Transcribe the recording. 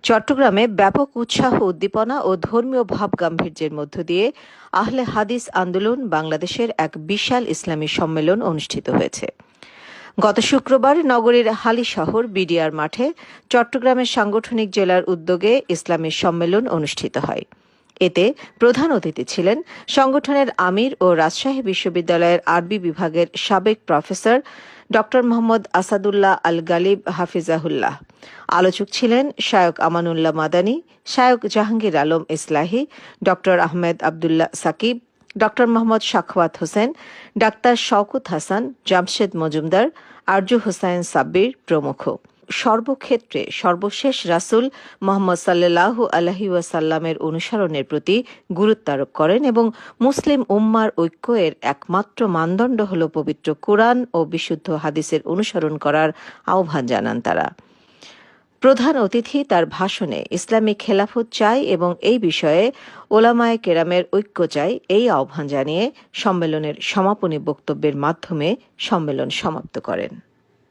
চট্টগ্রামে ব্যাপক উৎসাহ উদ্দীপনা ও ধর্মীয় ভাবগাম্ভীর্যের মধ্য দিয়ে আহলে হাদিস আন্দোলন বাংলাদেশের এক বিশাল ইসলামী সম্মেলন অনুষ্ঠিত হয়েছে। গত শুক্রবার নগরীর হালিশহর বিডিআর মাঠে চট্টগ্রামের সাংগঠনিক জেলার উদ্যোগে ইসলামী সম্মেলন অনুষ্ঠিত হয়। এতে প্রধান অতিথি ছিলেন সংগঠনের আমির ও রাজশাহী বিশ্ববিদ্যালয়ের আরবি বিভাগের সাবেক প্রফেসর ড মোহাম্মদ আসাদুল্লাহ আল গালিব হাফিজাহুল্লাহ। আলোচক ছিলেন শায়ক আমানুল্লাহ মাদানী, শায়ক জাহাঙ্গীর আলম ইসলাহি, ড আহমেদ আবদুল্লাহ সাকিব, ড মোহাম্মদ সাখাওয়াত হোসেন, ডাক্তার শওকত হাসান, জামশেদ মজুমদার, আরজু হোসাইন সাব্বির প্রমুখ। সর্বক্ষেত্রে সর্বশেষ রাসূল মুহাম্মদ সাল্লাল্লাহু আলাইহি ওয়াসাল্লামের অনুসরণের প্রতি গুরুত্ব আরোপ করেন এবং মুসলিম উম্মার ঐক্য এর একমাত্র মানদণ্ড হল পবিত্র কুরআন ও বিশুদ্ধ হাদিসের অনুসরণ করার আহ্বান জানান তারা। প্রধান অতিথি তার ভাষণে ইসলামী খেলাফত চাই এবং এই বিষয়ে ওলামায়ে কেরামের ঐক্য চাই এই আহ্বান জানিয়ে সম্মেলনের সমাপনী বক্তব্যের মাধ্যমে সম্মেলন সমাপ্ত করেন।